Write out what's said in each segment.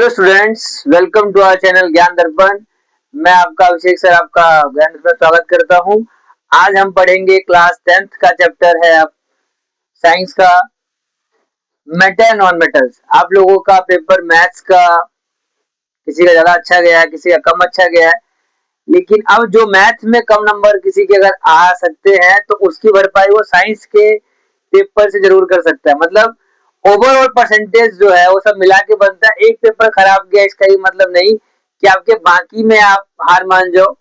Hello students, welcome to our channel Gyan Darpan. मैं आपका अभिषेक sir आपका ज्ञान दर्पण में स्वागत करता हूं। आज हम पढ़ेंगे क्लास 10th का चैप्टर है साइंस का मेटल नॉन मेटल्स। आप लोगों का पेपर मैथ्स का किसी का ज्यादा अच्छा गया है, किसी का कम अच्छा गया है, लेकिन अब जो मैथ्स में कम नंबर किसी के अगर आ सकते हैं तो उसकी भरपाई वो साइंस के पेपर से जरूर कर सकता है। मतलब ओवरऑल परसेंटेज जो है वो सब मिला के बनता है। एक पेपर खराब गया इसका ये मतलब नहीं कि आपके बाकी में आप हार मान जाओ।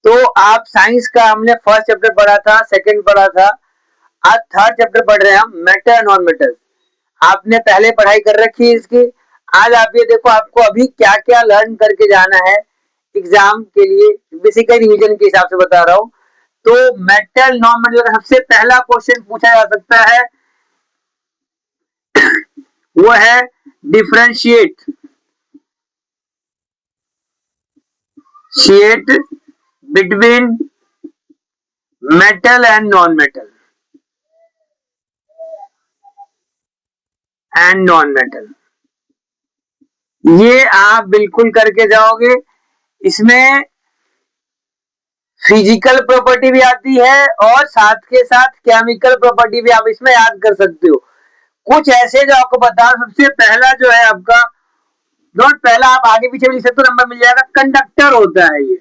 तो आप साइंस का हमने फर्स्ट चैप्टर पढ़ा था, सेकंड पढ़ा था, आज थर्ड चैप्टर पढ़ रहे हैं हम मेटल नॉन मेटल। आपने पहले पढ़ाई कर रखी है इसकी। आज आप ये देखो आपको अभी क्या क्या लर्न करके जाना है एग्जाम के लिए, बेसिकली रिवीजन के हिसाब से बता रहा हूँ। तो मेटल नॉन मेटल का सबसे पहला क्वेश्चन पूछा जा सकता है वो है differentiate between metal and non metal ये आप बिल्कुल करके जाओगे। इसमें फिजिकल प्रॉपर्टी भी आती है और साथ के साथ केमिकल प्रॉपर्टी भी आप इसमें याद कर सकते हो। कुछ ऐसे जो आपको बता, सबसे पहला जो है आपका नोट, पहला आप आगे पीछे भी लिख सकते हो, नंबर मिल जाएगा। कंडक्टर होता है ये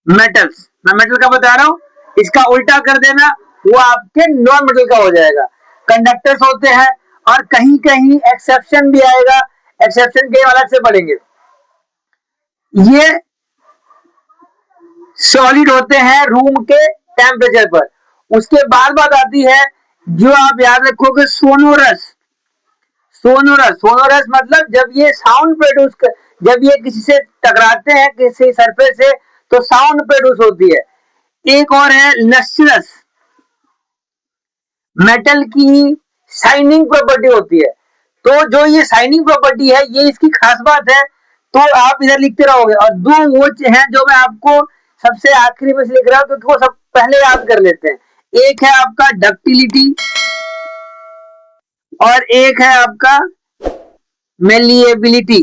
मेटल्स, मैं मेटल का बता रहा हूं, इसका उल्टा कर देना वो आपके नॉन मेटल का हो जाएगा। कंडक्टर्स होते हैं और कहीं कहीं एक्सेप्शन भी आएगा, एक्सेप्शन के अलग से पढ़ेंगे। ये सॉलिड होते हैं रूम के टेम्परेचर पर। उसके बाद बात आती है जो आप याद रखोगे सोनोरस। सोनोरस मतलब जब ये साउंड प्रोड्यूस जब ये किसी से टकराते हैं किसी सरफेस से तो साउंड प्रोड्यूस होती है। एक और है लस्ट्रस, मेटल की शाइनिंग प्रॉपर्टी होती है। तो जो ये शाइनिंग प्रॉपर्टी है ये इसकी खास बात है, तो आप इधर लिखते रहोगे। और दो वो हैं जो मैं आपको सबसे आखिरी में से लिख रहा हूं क्योंकि वो सब पहले याद कर लेते हैं। एक है आपका डक्टिलिटी और एक है आपका मेलिएबिलिटी।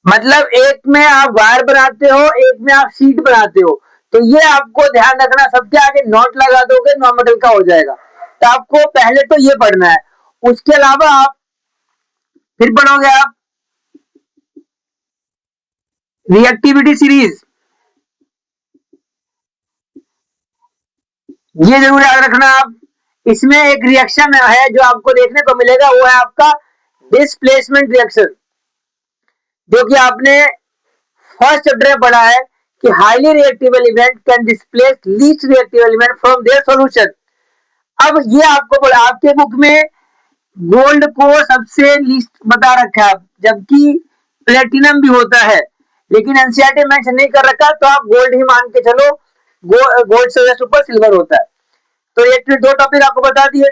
मतलब एक में आप वायर बनाते हो, एक में आप शीट बनाते हो। तो ये आपको ध्यान रखना, सबके आगे नोट लगा दोगे नॉन मेटल का हो जाएगा। तो आपको पहले तो ये पढ़ना है। उसके अलावा आप फिर पढ़ोगे आप रिएक्टिविटी सीरीज। ये जरूर याद रखना आप। इसमें एक रिएक्शन है जो आपको देखने को मिलेगा, वो है आपका डिस्प्लेसमेंट रिएक्शन, जो कि आपने फर्स्ट चैप्टर में पढ़ा है कि highly reactive element can displace least reactive element from their solution. अब ये आपको आपके बुक में गोल्ड को सबसे लीस्ट बता रखा है, जबकि प्लेटिनम भी होता है, लेकिन एनसीईआरटी मेंशन नहीं कर रखा, तो आप गोल्ड ही मान के चलो। गोल्ड से जस्ट ऊपर सिल्वर होता है। तो ये दो टॉपिक आपको बता दिए।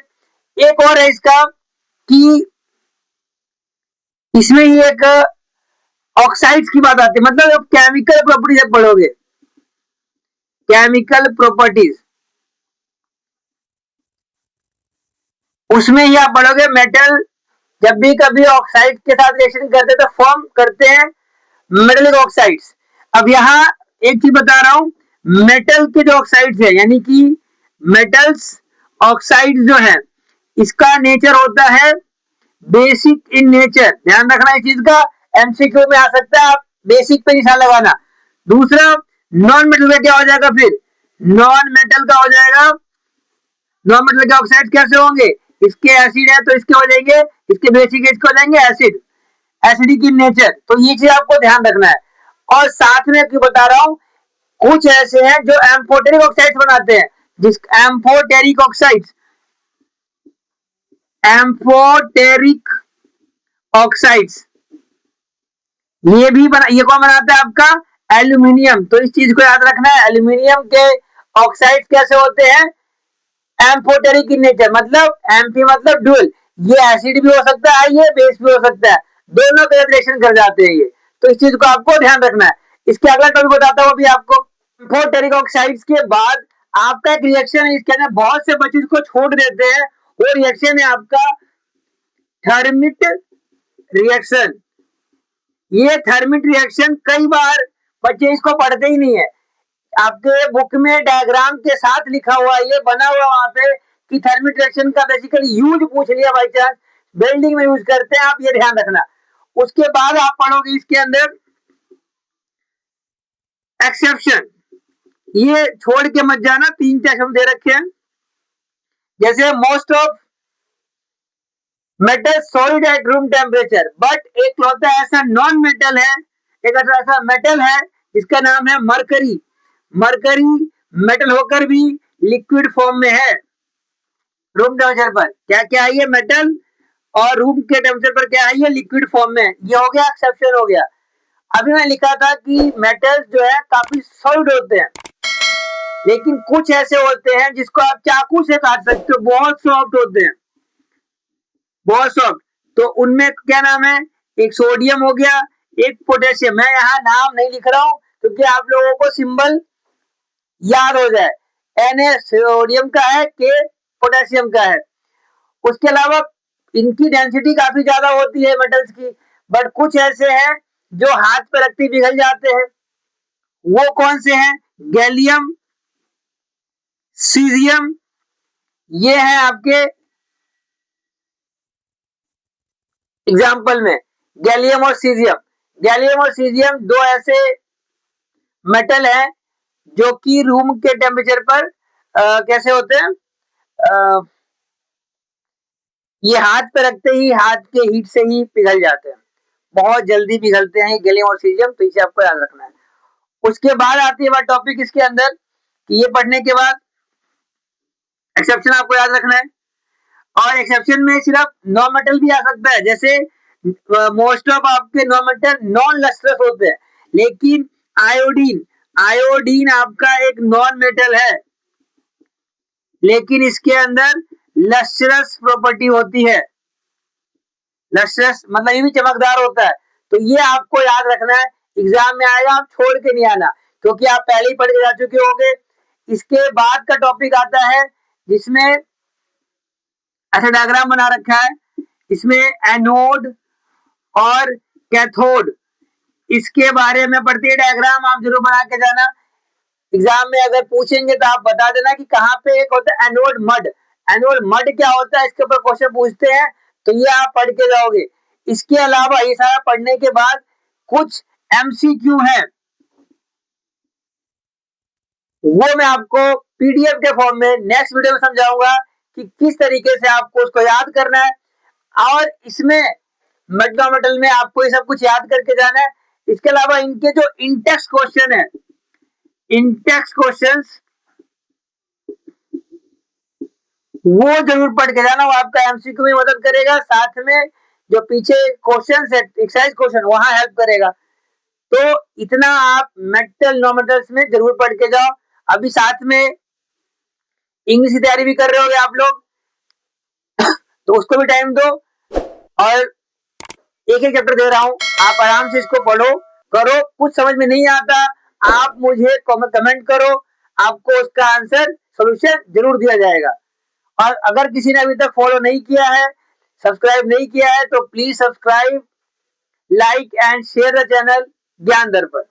एक और है इसका कि इसमें ही एक ऑक्साइड्स की बात आती है। मतलब जब केमिकल प्रॉपर्टीज जब पढ़ोगे, केमिकल प्रॉपर्टीज, उसमें ही आप पढ़ोगे मेटल जब भी कभी ऑक्साइड के साथ रिएक्शन करते हैं तो फॉर्म करते हैं मेटलिक ऑक्साइड्स। अब यहाँ एक चीज बता रहा हूं, मेटल के जो ऑक्साइड्स है यानी कि मेटल्स ऑक्साइड जो है इसका नेचर होता है बेसिक इन नेचर। ध्यान रखना इस चीज का, एमसीक्यू में आ सकता है, आप बेसिक पे निशान लगाना। दूसरा नॉन मेटल का क्या हो जाएगा, फिर नॉन मेटल का हो जाएगा, नॉन मेटल के ऑक्साइड कैसे होंगे, इसके एसिड है तो इसके हो जाएंगे, इसके बेसिक है इसके हो जाएंगे एसिड, एसिडिक इन नेचर। तो ये चीज आपको ध्यान रखना है। और साथ में क्यों बता रहा हूं, कुछ ऐसे हैं जो एम्फोटेरिक ऑक्साइड्स बनाते हैं, जिस एम्फोटेरिक ऑक्साइड्स, एम्फोटेरिक ऑक्साइड्स ये भी ये कौन बनाता है आपका, एल्यूमिनियम। तो इस चीज को याद रखना है, एल्यूमिनियम के ऑक्साइड कैसे होते हैं, एम्फोटेरिक इन नेचर। मतलब एम्फी मतलब ड्यूल, ये एसिड भी हो सकता है, ये बेस भी हो सकता है, दोनों के रिएक्शन कर जाते हैं ये। तो इस चीज को आपको ध्यान रखना है। इसके अगला टॉपिक बताता हूं अभी आपको। एम्फोटेरिक ऑक्साइड्स के बाद आपका एक रिएक्शन है, इसके अंदर बहुत से बच्चे इसको छोड़ देते हैं। वो रिएक्शन है आपका थर्मिट रिएक्शन। ये थर्मिट रिएक्शन कई बार बच्चे इसको पढ़ते ही नहीं है, आपके बुक में डायग्राम के साथ लिखा हुआ, ये बना हुआ वहां पे कि थर्मिट रिएक्शन का बेसिकली यूज पूछ लिया बाई चांस, वेल्डिंग में यूज करते हैं, आप ये ध्यान रखना। उसके बाद आप पढ़ोगे इसके अंदर एक्सेप्शन, ये छोड़ के मत जाना, 3-4 शब्द दे रखे हैं, जैसे most of metal solid at room temperature, but एक होता है ऐसा नॉन मेटल है, एक ऐसा मेटल है जिसका नाम है मरकरी। मरकरी मेटल होकर भी लिक्विड फॉर्म में है रूम टेम्परेचर पर। क्या क्या है ये? मेटल, और रूम के टेम्परेचर पर क्या है? ये लिक्विड फॉर्म में है। ये हो गया एक्सेप्शन हो गया। अभी मैं लिखा था कि मेटल्स जो है काफी सॉलिड होते हैं, लेकिन कुछ ऐसे होते हैं जिसको आप चाकू से काट सकते हो, बहुत सॉफ्ट होते हैं, बहुत सॉफ्ट। तो उनमें क्या नाम है? एक सोडियम हो गया, एक पोटेशियम। मैं यहाँ नाम नहीं लिख रहा हूँ क्योंकि आप लोगों को सिंबल याद हो जाए। Na सोडियम का है, K पोटेशियम का है। उसके अलावा इनकी डेंसिटी काफी ज्यादा होती है मेटल्स की, बट कुछ ऐसे हैं जो हाथ पे रखते पिघल जाते हैं। वो कौन से हैं? गैलियम, सीजियम, ये है आपके एग्जाम्पल में गैलियम और सीजियम। गैलियम और सीजियम दो ऐसे मेटल हैं जो कि रूम के टेम्परेचर पर कैसे होते हैं, ये हाथ पे रखते ही हाथ के हीट से ही पिघल जाते हैं, बहुत जल्दी पिघलते हैं गैलियम और सीजियम, तो इसे आपको याद रखना है। उसके बाद आती है बात टॉपिक इसके अंदर कि ये पढ़ने के बाद एक्सेप्शन आपको याद रखना है, और एक्सेप्शन में सिर्फ नॉन मेटल भी आ सकता है, जैसे मोस्ट ऑफ आपके नॉन मेटल नॉन लस्ट्रस होते हैं, लेकिन आयोडीन, आयोडीन आपका एक नॉन मेटल है, लेकिन इसके अंदर लस्ट्रस प्रॉपर्टी होती है। लस्ट्रस मतलब ये भी चमकदार होता है, तो ये आपको याद रखना है, एग्जाम में आएगा, आप छोड़ के नहीं आना, क्योंकि आप पहले ही पढ़ के जा चुके होंगे। इसके बाद का टॉपिक आता है जिसमें ऐसा डायग्राम बना रखा है, इसमें एनोड और कैथोड, इसके बारे में पढ़ते डायग्राम आप जरूर बना के जाना। एग्जाम में अगर पूछेंगे तो आप बता देना कि कहाँ पे एक होता है एनोड मड। एनोड मड क्या होता है, इसके ऊपर क्वेश्चन पूछते हैं, तो ये आप पढ़ के जाओगे। इसके अलावा ये सारा पढ़ने के बाद कुछ एमसीक्यू है, वो मैं आपको पीडीएफ के फॉर्म में नेक्स्ट वीडियो में समझाऊंगा कि किस तरीके से आपको उसको याद करना है, और इसमें मेटल में आपको ये सब कुछ याद करके जाना है। इसके अलावा इनके जो इंटेक्स क्वेश्चन है, इंटेक्स क्वेश्चंस वो जरूर पढ़ के जाना, वो आपका एमसीक्यू में मदद करेगा, साथ में जो पीछे क्वेश्चन है एक्सरसाइज क्वेश्चन वहां हेल्प करेगा। तो इतना आप मेटल नॉन मेटल्स में जरूर पढ़ के जाओ। अभी साथ में इंग्लिश की तैयारी भी कर रहे होगे आप लोग, तो उसको भी टाइम दो, और एक एक चैप्टर दे रहा हूँ, आप आराम से इसको पढ़ो करो। कुछ समझ में नहीं आता आप मुझे कमेंट करो, आपको उसका आंसर सोल्यूशन जरूर दिया जाएगा। और अगर किसी ने अभी तक फॉलो नहीं किया है, सब्सक्राइब नहीं किया है, तो please subscribe, like and share the channel Gyan दर्पण।